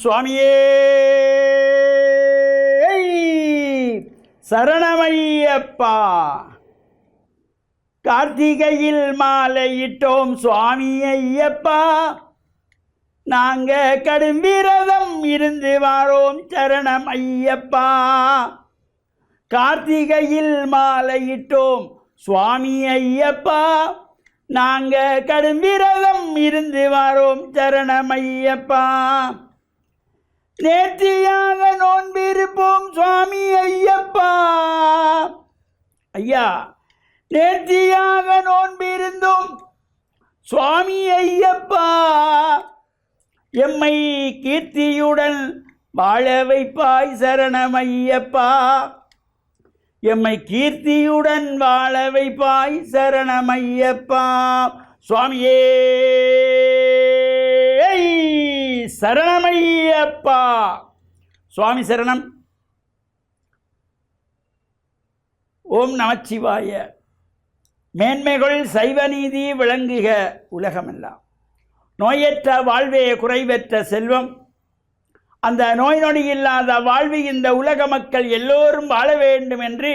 சுவாமியே சரணமையப்பா. கார்த்திகையில் மாலையிட்டோம் சுவாமி ஐயப்பா, நாங்க கடும் விரதம் இருந்து வாரோம் சரணம் ஐயப்பா. கார்த்திகையில் மாலையிட்டோம் சுவாமி ஐயப்பா, நாங்க கடும் விரதம் இருந்து வாரோம் சரணம் ஐயப்பா. நேர்த்தியாக நோன்பிருப்போம் சுவாமி ஐயப்பா. ஐயா, நேர்த்தியாக நோன்பிருந்தோம் சுவாமி ஐயப்பா, எம்மை கீர்த்தியுடன் வாழ வைப்பாய் சரணம் ஐயப்பா. எம்மை கீர்த்தியுடன் வாழ வைப்பாய் சரணம் ஐயப்பா. சுவாமியே சரணமையப்பா. சுவாமி சரணம். ஓம் நமச்சிவாய. மேன்மைகள் சைவ நீதி விளங்குக உலகமெல்லாம். நோயற்ற வாழ்வே குறைவற்ற செல்வம். அந்த நோய் நொடி இல்லாத வாழ்வு இந்த உலக மக்கள் எல்லோரும் வாழ வேண்டும் என்று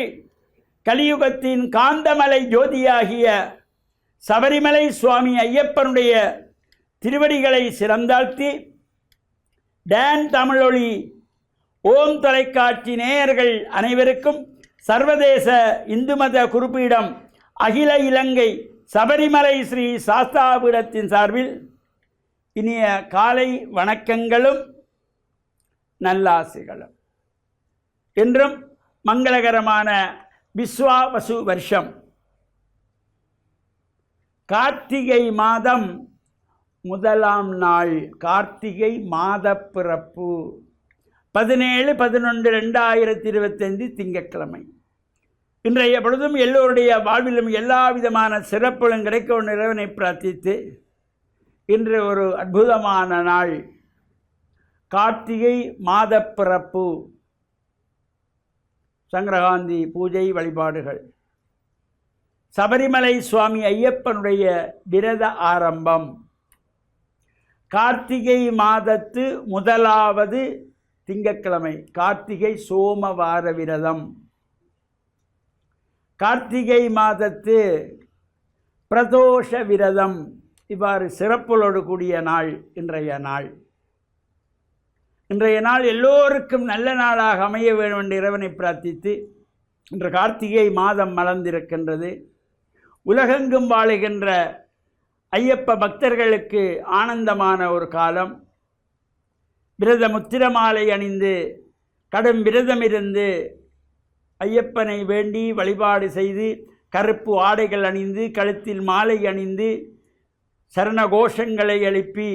கலியுகத்தின் காந்தமலை ஜோதியாகிய சபரிமலை சுவாமி ஐயப்பனுடைய திருவடிகளை சிறந்தாழ்த்தி டான் தமிழொலி ஓம் தொலைக்காட்சி நேயர்கள் அனைவருக்கும் சர்வதேச இந்து மத குறிப்பீடம் அகில இலங்கை சபரிமலை ஸ்ரீ சாஸ்தாபீடத்தின் சார்பில் இனிய காலை வணக்கங்களும் நல்லாசிகளும். என்றும் மங்களகரமான விஸ்வாவசு வருஷம் கார்த்திகை மாதம் முதலாம் நாள், கார்த்திகை மாத பிறப்பு 17/11/2025 திங்கட்கிழமை. இன்றைய பொழுதும் எல்லோருடைய வாழ்விலும் எல்லா விதமான சிறப்புகளும் கிடைக்க இறைவனை பிரார்த்தித்து இன்று ஒரு அற்புதமான நாள், கார்த்திகை மாத பிறப்பு, சங்கரகாந்தி பூஜை வழிபாடுகள், சபரிமலை சுவாமி ஐயப்பனுடைய விரத ஆரம்பம், கார்த்திகை மாதத்து முதலாவது திங்கட்கிழமை, கார்த்திகை சோமவார விரதம், கார்த்திகை மாதத்து பிரதோஷ விரதம். இவ்வாறு சிறப்புகளோடு கூடிய நாள் இன்றைய நாள். இன்றைய நாள் எல்லோருக்கும் நல்ல நாளாக அமைய வேண்டும் என்று இறைவனை பிரார்த்தித்து இன்று கார்த்திகை மாதம் மலர்ந்திருக்கின்றது. உலகெங்கும் வாழுகின்ற ஐயப்ப பக்தர்களுக்கு ஆனந்தமான ஒரு காலம். விரத முத்திரமாலை அணிந்து கடும் விரதமிருந்து ஐயப்பனை வேண்டி வழிபாடு செய்து கருப்பு ஆடைகள் அணிந்து கழுத்தில் மாலை அணிந்து சரண கோஷங்களை எழுப்பி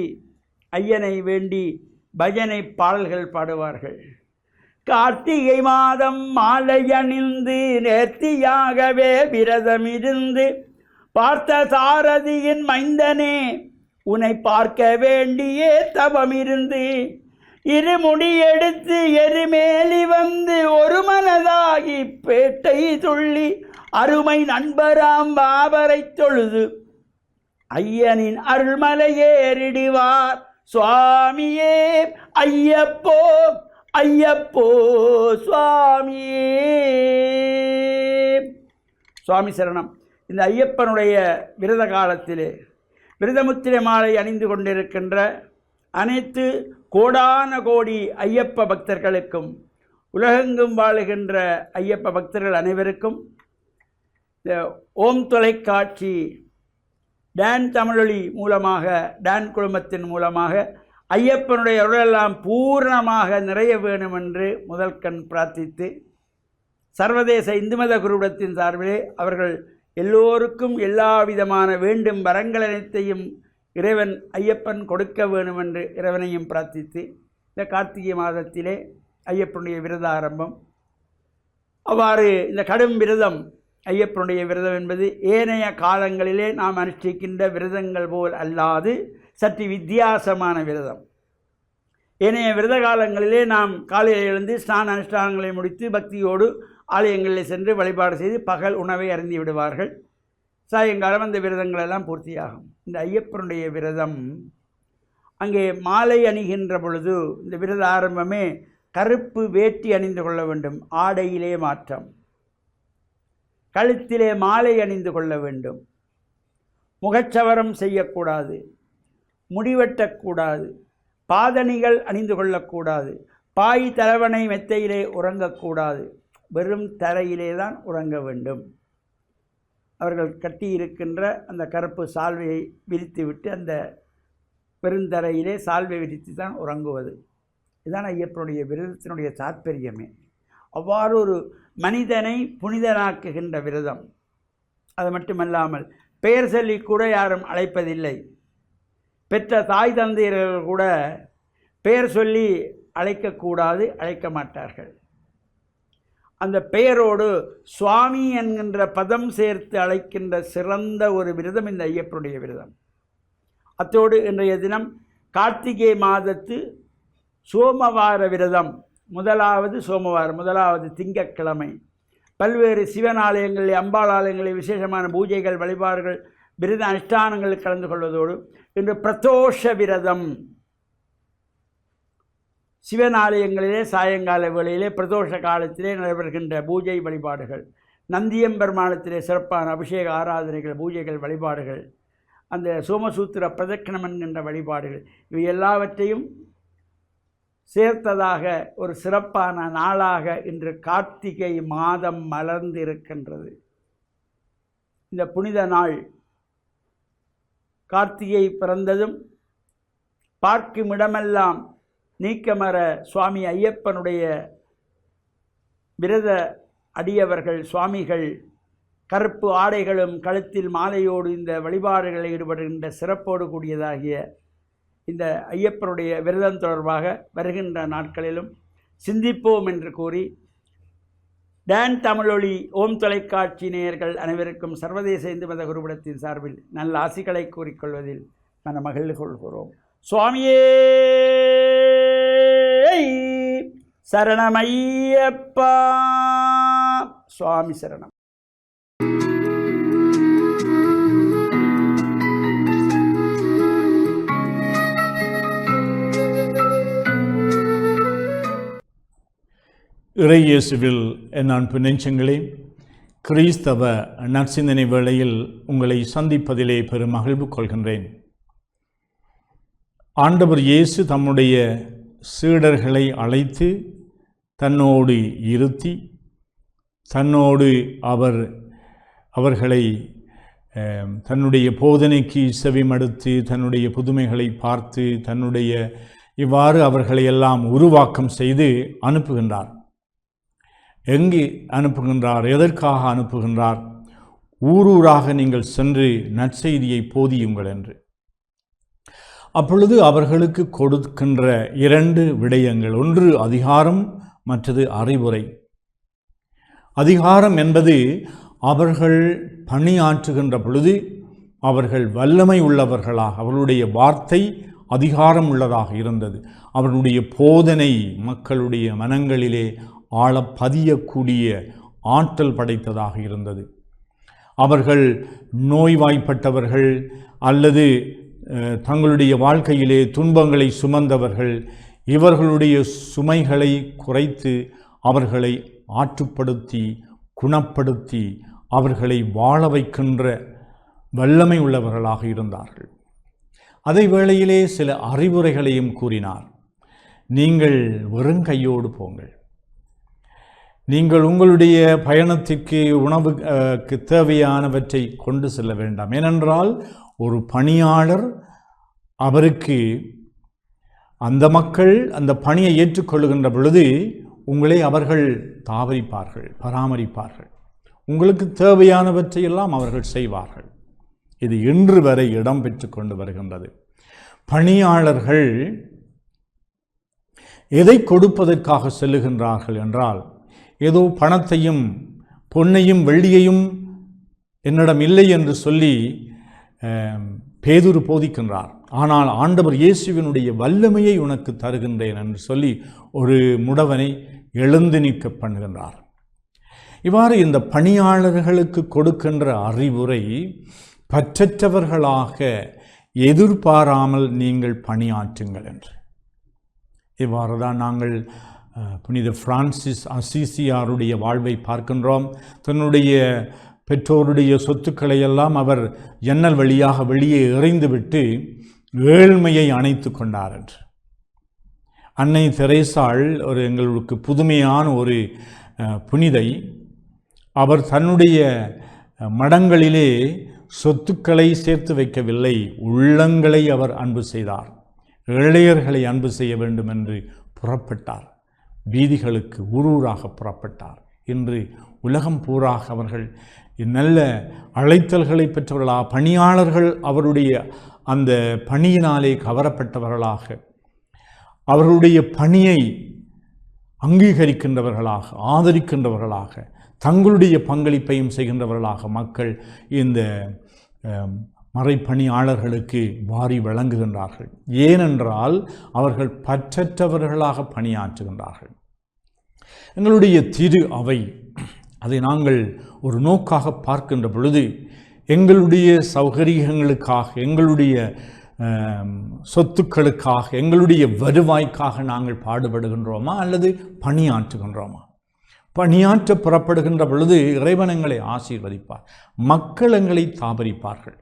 ஐயனை வேண்டி பஜனை பாடல்கள் பாடுவார்கள். கார்த்திகை மாதம் மாலை அணிந்து நேர்த்தியாகவே விரதமிருந்து பார்த்த சாரதியின் மைந்தனே உன்னை பார்க்க வேண்டியே தவமிருந்து இருமுடி எடுத்து எருமேலி வந்து ஒரு மனதாகி பேட்டை துள்ளி அருமை நண்பராம் பாபரை தொழுது ஐயனின் அருள்மலையேறிடுவார் சுவாமியே ஐயப்போ ஐயப்போ சுவாமியே. சுவாமி சரணம். இந்த ஐயப்பனுடைய விரத காலத்திலே விரதமுத்திரை மாலை அணிந்து கொண்டிருக்கின்ற அனைத்து கோடான கோடி ஐயப்ப பக்தர்களுக்கும் உலகெங்கும் வாழுகின்ற ஐயப்ப பக்தர்கள் அனைவருக்கும் இந்த ஓம் தொலைக்காட்சி டான் தமிழொலி மூலமாக டான் குழுமத்தின் மூலமாக ஐயப்பனுடைய அருளெல்லாம் பூரணமாக நிறைய வேணும் என்று முதல் கண் பிரார்த்தித்து சர்வதேச இந்து மத குருடத்தின் சார்பிலே அவர்கள் எல்லோருக்கும் எல்லா விதமான வேண்டும் வரங்கள் அனைத்தையும் இறைவன் ஐயப்பன் கொடுக்க வேண்டும் என்று இறைவனையும் பிரார்த்தித்து இந்த கார்த்திகை மாதத்திலே ஐயப்பனுடைய விரத ஆரம்பம். அவ்வாறு இந்த கடும் விரதம் ஐயப்பனுடைய விரதம் என்பது ஏனைய காலங்களிலே நாம் அனுஷ்டிக்கின்ற விரதங்கள் போல் அல்லாது சற்று வித்தியாசமான விரதம். ஏனைய விரத காலங்களிலே நாம் காலையில் எழுந்து ஸ்நான அனுஷ்டானங்களை முடித்து பக்தியோடு ஆலயங்களில் சென்று வழிபாடு செய்து பகல் உணவை அருந்தி விடுவார்கள். சாயங்காலம் அந்த விரதங்களெல்லாம் பூர்த்தியாகும். இந்த ஐயப்பனுடைய விரதம் அங்கே மாலை அணிகின்ற பொழுது இந்த விரத ஆரம்பமே கருப்பு வேட்டி அணிந்து கொள்ள வேண்டும். ஆடையிலே மாற்றம். கழுத்திலே மாலை அணிந்து கொள்ள வேண்டும். முகச்சவரம் செய்யக்கூடாது. முடிவெட்டக்கூடாது. பாதணிகள் அணிந்து கொள்ளக்கூடாது. பாய் தலைவனை மெத்தையிலே உறங்கக்கூடாது. வெறும் தரையிலே தான் உறங்க வேண்டும். அவர்கள் கட்டியிருக்கின்ற அந்த கருப்பு சால்வையை விரித்துவிட்டு அந்த பெருந்தரையிலே சால்வை விரித்து தான் உறங்குவது. இதுதான் ஐயப்பனுடைய விரதத்தினுடைய தாற்பயமே. அவ்வாறு ஒரு மனிதனை புனிதனாக்குகின்ற விரதம். அது மட்டுமல்லாமல் பெயர் சொல்லி கூட யாரும் அழைப்பதில்லை. பெற்ற தாய் தந்தையர்கள் கூட பெயர் சொல்லி அழைக்கக்கூடாது, அழைக்க மாட்டார்கள். அந்த பெயரோடு சுவாமி என்கின்ற பதம் சேர்த்து அழைக்கின்ற சிறந்த ஒரு விரதம் இந்த ஐயப்பனுடைய விரதம். அத்தோடு இன்றைய தினம் கார்த்திகை மாதத்து சோமவார விரதம். முதலாவது சோமவாரம், முதலாவது திங்கட்கிழமை. பல்வேறு சிவன் ஆலயங்களில், அம்பாள் ஆலயங்களில் விசேஷமான பூஜைகள், வழிபாடுகள், விரத அனுஷ்டானங்களில் கலந்து கொள்வதோடு இன்று பிரதோஷ விரதம். சிவன் ஆலயங்களிலே சாயங்கால வேளையிலே பிரதோஷ காலத்திலே நடைபெறுகின்ற பூஜை வழிபாடுகள், நந்தியம்பெருமானத்திலே சிறப்பான அபிஷேக ஆராதனைகள், பூஜைகள், வழிபாடுகள், அந்த சோமசூத்திர பிரதட்சணம் என்கின்ற வழிபாடுகள், இவை எல்லாவற்றையும் சேர்த்ததாக ஒரு சிறப்பான நாளாக இன்று கார்த்திகை மாதம் மலர்ந்து இருக்கின்றது. இந்த புனித நாள் கார்த்திகை பிறந்ததும் பார்க்கும் இடமெல்லாம் நீக்கமர சுவாமி ஐயப்பனுடைய விரத அடியவர்கள், சுவாமிகள் கருப்பு ஆடைகளும் கழுத்தில் மாலையோடு இந்த வழிபாடுகளில் ஈடுபடுகின்ற சிறப்போடு கூடியதாகிய இந்த ஐயப்பனுடைய விரதம் தொடர்பாக வருகின்ற நாட்களிலும் சிந்திப்போம் என்று கூறி, டான் தமிழொலி ஓம் தொலைக்காட்சி நேயர்கள் அனைவருக்கும் சர்வதேச இந்து மத குருபடத்தின் சார்பில் நல்ல ஆசிகளை கூறிக்கொள்வதில் மன மகிழ்ந்து கொள்கிறோம். சுவாமியே சரணமையப்பா. சுவாமி சரணம். இறை இயேசுவில் என் அன்பு நெஞ்சங்களே, கிறிஸ்தவ நற்சிந்தனை வேளையில் உங்களை சந்திப்பதிலே பெரும் மகிழ்வு கொள்கின்றேன். ஆண்டவர் இயேசு தம்முடைய சீடர்களை அழைத்து தன்னோடு இருத்தி, தன்னோடு அவர்களை தன்னுடைய போதனைக்கு செவிமடுத்து, தன்னுடைய புதுமைகளை பார்த்து, இவ்வாறு அவர்களை எல்லாம் உருவாக்கம் செய்து அனுப்புகின்றார். எங்கே அனுப்புகின்றார்? எதற்காக அனுப்புகின்றார்? ஊரூராக நீங்கள் சென்று நற்செய்தியை போதியுங்கள் என்று. அப்பொழுது அவர்களுக்கு கொடுக்கின்ற 2 விடயங்கள், ஒன்று அதிகாரம், மற்றது அறிவுரை. அதிகாரம் என்பது அவர்கள் பணியாற்றுகின்ற பொழுது அவர்கள் வல்லமை உள்ளவர்களாக, அவர்களுடைய வார்த்தை அதிகாரம் உள்ளதாக இருந்தது. அவர்களுடைய போதனை மக்களுடைய மனங்களிலே ஆழ பதியக்கூடிய ஆற்றல் படைத்ததாக இருந்தது. அவர்கள் நோய்வாய்ப்பட்டவர்கள் அல்லது தங்களுடைய வாழ்க்கையிலே துன்பங்களை சுமந்தவர்கள், இவர்களுடைய சுமைகளை குறைத்து அவர்களை ஆற்றுப்படுத்தி குணப்படுத்தி அவர்களை வாழ வைக்கின்ற வல்லமை உள்ளவர்களாக இருந்தார்கள். அதே வேளையிலே சில அறிவுரைகளையும் கூறினார். நீங்கள் வெறுங்கையோடு போங்கள். நீங்கள் உங்களுடைய பயணத்திற்கு உணவுக்கு தேவையானவற்றை கொண்டு செல்ல வேண்டாம். ஏனென்றால் ஒரு பணியாளர், அவருக்கு அந்த மக்கள் அந்த பணியை ஏற்றுக்கொள்ளுகின்ற பொழுது உங்களை அவர்கள் தாவரிப்பார்கள், பராமரிப்பார்கள். உங்களுக்கு தேவையானவற்றையெல்லாம் அவர்கள் செய்வார்கள். இது இன்று வரை இடம்பெற்று கொண்டு வருகின்றது. பணியாளர்கள் எதை கொடுப்பதற்காக செல்லுகின்றார்கள் என்றால், ஏதோ பணத்தையும் பொன்னையும் வெள்ளியையும் என்னிடம் இல்லை என்று சொல்லி பேதுரு போதிக்கின்றார். ஆனால் ஆண்டவர் இயேசுவினுடைய வல்லமையை உனக்கு தருகின்றேன் என்று சொல்லி ஒரு முடவனை எழுந்து நிற்க பண்ணுகின்றார். இவ்வாறு இந்த பணியாளர்களுக்கு கொடுக்கின்ற அறிவுரை, பற்றற்றவர்களாக எதிர்பாராமல் நீங்கள் பணியாற்றுங்கள் என்று. இவ்வாறு தான் நாங்கள் புனித பிரான்சிஸ் அசிசியாருடைய வாழ்வை பார்க்கின்றோம். தன்னுடைய பெற்றோருடைய சொத்துக்களை எல்லாம் அவர் ஜன்னல் வழியாக வெளியே எறிந்துவிட்டு ஏழ்மையை அணைத்து கொண்டார் என்று. அன்னை தெரேசாள் ஒரு எங்களுக்கு புதுமையான ஒரு புனிதை. அவர் தன்னுடைய மடங்களிலே சொத்துக்களை சேர்த்து வைக்கவில்லை, உள்ளங்களை அவர் அன்பு செய்தார். ஏழையர்களை அன்பு செய்ய வேண்டும் என்று புறப்பட்டார். வீதிகளுக்கு ஊரூராக புறப்பட்டார். இன்று உலகம் பூராக அவர்கள் நல்ல அழைத்தல்களை பெற்றவர்களாக, பணியாளர்கள் அவருடைய அந்த பணியினாலே கவரப்பட்டவர்களாக, அவர்களுடைய பணியை அங்கீகரிக்கின்றவர்களாக, ஆதரிக்கின்றவர்களாக, தங்களுடைய பங்களிப்பையும் செய்கின்றவர்களாக மக்கள் இந்த மறைப்பணியாளர்களுக்கு வாரி வழங்குகின்றார்கள். ஏனென்றால் அவர்கள் பற்றற்றவர்களாக பணியாற்றுகின்றார்கள். எங்களுடைய திரு அவை, அதை நாங்கள் ஒரு நோக்காக பார்க்கின்ற பொழுது, எங்களுடைய சௌகரியங்களுக்காக, எங்களுடைய சொத்துக்களுக்காக, எங்களுடைய வருவாய்க்காக நாங்கள் பாடுபடுகின்றோமா அல்லது பணியாற்றுகின்றோமா? பணியாற்ற புறப்படுகின்ற பொழுது இறைவன் எங்களை ஆசீர்வதிப்பார். மக்கள் எங்களை தாபரிப்பார்கள்.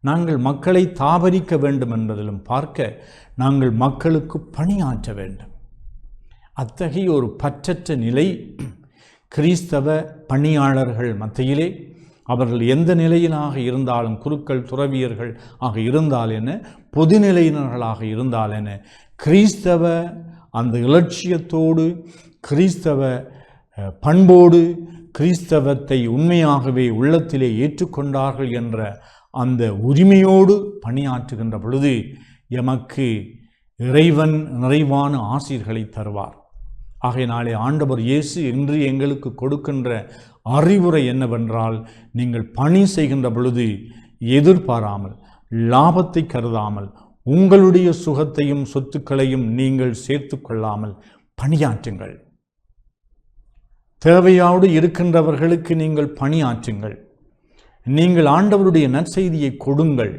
நாங்கள் மக்களை தாபரிக்க வேண்டும் என்பதிலும் பார்க்க நாங்கள் மக்களுக்கு பணியாற்ற வேண்டும். அத்தகைய ஒரு பற்றற்ற நிலை கிறிஸ்தவ பணியாளர்கள் மத்தியிலே, அவர்கள் எந்த நிலையிலாக இருந்தாலும், குருக்கள் துறவியர்கள் ஆக இருந்தால் என்ன, பொதுநிலையினர்களாக இருந்தால் என்ன, கிறிஸ்தவ அந்த இலட்சியத்தோடு, கிறிஸ்தவ பண்போடு, கிறிஸ்தவத்தை உண்மையாகவே உள்ளத்திலே ஏற்றுக்கொண்டார்கள் என்ற அந்த உரிமையோடு பணியாற்றுகின்ற பொழுது எமக்கு இறைவன் நிறைவான ஆசீர்களை தருவார். ஆகையினாலே ஆண்டவர் இயேசு இன்று எங்களுக்கு கொடுக்கின்ற அறிவுரை என்னவென்றால், நீங்கள் பணி செய்கின்ற பொழுது எதிர்பாராமல், லாபத்தை கருதாமல், உங்களுடைய சுகத்தையும் சொத்துக்களையும் நீங்கள் சேர்த்து கொள்ளாமல் பணியாற்றுங்கள். தேவையோடு இருக்கின்றவர்களுக்கு நீங்கள் பணியாற்றுங்கள். நீங்கள் ஆண்டவருடைய நற்செய்தியை கொடுங்கள்.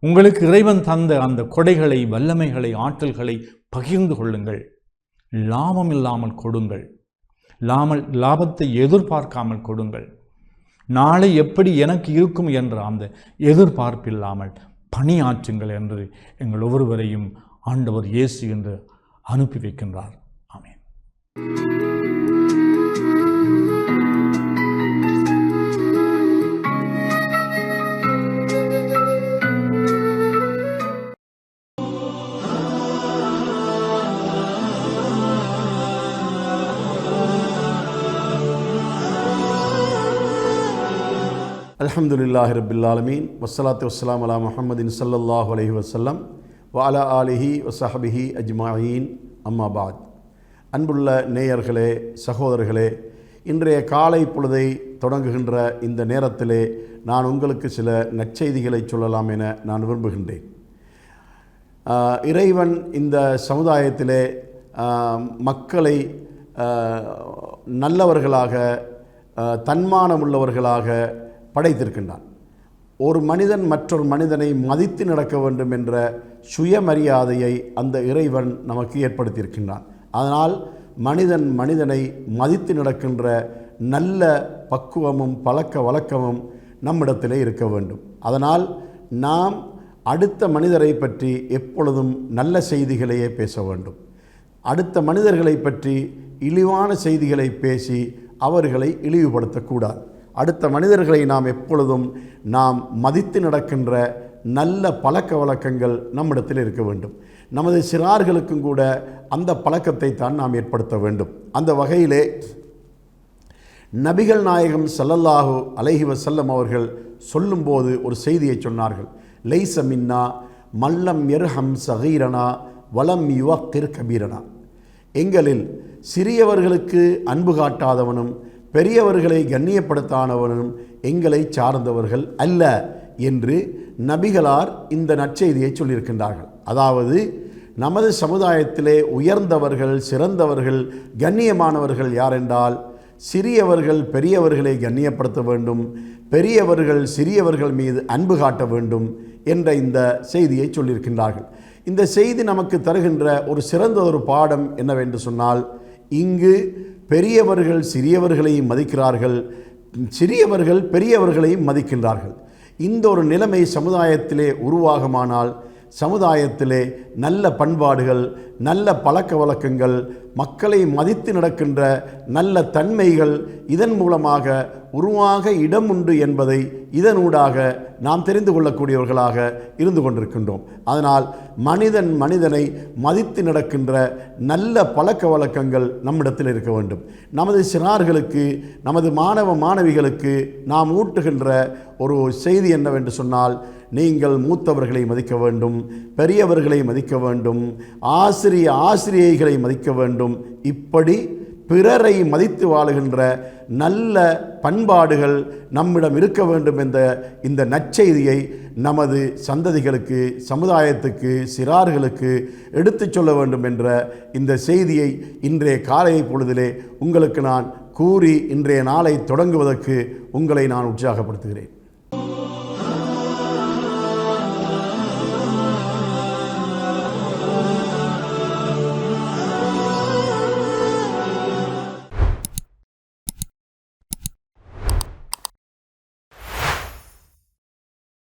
உங்களுக்கு இறைவன் தந்த அந்த கொடைகளை, வல்லமைகளை, ஆற்றல்களை பகிர்ந்து கொள்ளுங்கள். லாபம் இல்லாமல் கொடுங்கள். லாபத்தை எதிர்பார்க்காமல் கொடுங்கள். நாளை எப்படி எனக்கு இருக்கும் என்ற அந்த எதிர்பார்ப்பில்லாமல் பணியாற்றுங்கள் என்று எங்கள் ஒவ்வொருவரையும் ஆண்டவர் இயேசு என்று அனுப்பி வைக்கின்றார். ஆமென். அல்ஹம்துலில்லாஹி ரப்பில் ஆலமீன் வஸ்ஸலாத்து வஸ்ஸலாம் அலா முஹம்மதின் ஸல்லல்லாஹு அலைஹி வஸல்லம் வ அலா ஆலிஹி வஸஹ்பிஹி அஜ்மாயின். அம்மா பாத். அன்புள்ள நேயர்களே, சகோதரர்களே, இன்றைய காலை பொழுதை தொடங்குகின்ற இந்த நேரத்திலே நான் உங்களுக்கு சில நற்செய்திகளை சொல்லலாம் என நான் விரும்புகின்றேன். இறைவன் இந்த சமுதாயத்திலே மக்களை நல்லவர்களாக, தன்மானமுள்ளவர்களாக படைத்திருக்கின்றான். ஒரு மனிதன் மற்றொரு மனிதனை மதித்து நடக்க வேண்டும் என்ற சுயமரியாதையை அந்த இறைவன் நமக்கு ஏற்படுத்தியிருக்கின்றான். அதனால் மனிதன் மனிதனை மதித்து நடக்கின்ற நல்ல பக்குவமும் பழக்க வழக்கமும் நம்மிடத்திலே இருக்க வேண்டும். அதனால் நாம் அடுத்த மனிதரை பற்றி எப்பொழுதும் நல்ல செய்திகளையே பேச வேண்டும். அடுத்த மனிதர்களை பற்றி இழிவான செய்திகளை பேசி அவர்களை இழிவுபடுத்தக்கூடாது. அடுத்த மனிதர்களை நாம் எப்பொழுதும் நாம் மதித்து நடக்கின்ற நல்ல பழக்க வழக்கங்கள் நம்மிடத்தில் இருக்க வேண்டும். நமது சிறார்களுக்கும் கூட அந்த பழக்கத்தை தான் நாம் ஏற்படுத்த வேண்டும். அந்த வகையிலே நபிகள் நாயகம் ஸல்லல்லாஹு அலைஹி வஸல்லம் அவர்கள் சொல்லும்போது ஒரு செய்தியை சொன்னார்கள். லைஸ மின்னா மல்லம் யர்ஹம் ஸகீரனா வலம் யுவக்கிர் கபீரனா. எங்களில் சிறியவர்களுக்கு அன்பு காட்டாதவனும் பெரியவர்களை கண்ணியப்படுத்தானவனும் எங்களை சார்ந்தவர்கள் அல்ல என்று நபிகளார் இந்த நற்செய்தியை சொல்லியிருக்கின்றார்கள். அதாவது நமது சமுதாயத்திலே உயர்ந்தவர்கள், சிறந்தவர்கள், கண்ணியமானவர்கள் யாரென்றால் சிறியவர்கள் பெரியவர்களை கண்ணியப்படுத்த வேண்டும், பெரியவர்கள் சிறியவர்கள் மீது அன்பு காட்ட வேண்டும் என்ற இந்த செய்தியை சொல்லியிருக்கின்றார்கள். இந்த செய்தி நமக்கு தருகின்ற ஒரு சிறந்த ஒரு பாடம் என்னவென்று சொன்னால், இங்கு பெரியவர்கள் சிறியவர்களையும் மதிக்கிறார்கள், சிறியவர்கள் பெரியவர்களையும் மதிக்கின்றார்கள். இந்த ஒரு நிலைமை சமுதாயத்திலே உருவாகுமானால் சமுதாயத்திலே நல்ல பண்பாடுகள், நல்ல பழக்க வழக்கங்கள், மக்களை மதித்து நடக்கின்ற நல்ல தன்மைகள் இதன் மூலமாக உருவாக இடம் உண்டு என்பதை இதனூடாக நாம் தெரிந்து கொள்ளக்கூடியவர்களாக இருந்து கொண்டிருக்கின்றோம். அதனால் மனிதன் மனிதனை மதித்து நடக்கின்ற நல்ல பழக்க வழக்கங்கள் நம்மிடத்தில் இருக்க வேண்டும். நமது சிறார்களுக்கு, நமது மாணவ மாணவிகளுக்கு நாம் ஊட்டுகின்ற ஒரு செய்தி என்னவென்று சொன்னால், நீங்கள் மூத்தவர்களை மதிக்க வேண்டும், பெரியவர்களை மதிக்க வேண்டும், ஆசிரியைகளை மதிக்க வேண்டும். இப்படி பிறரை மதித்து வாழுகின்ற நல்ல பண்பாடுகள் நம்மிடம் இருக்க வேண்டும் என்ற இந்த நற்செய்தியை நமது சந்ததிகளுக்கு, சமுதாயத்துக்கு, சிறார்களுக்கு எடுத்துச் சொல்ல வேண்டும் என்ற இந்த செய்தியை இன்றைய காலை பொழுதிலே உங்களுக்கு நான் கூறி இன்றைய நாளை தொடங்குவதற்கு உங்களை நான் உற்சாகப்படுத்துகிறேன்.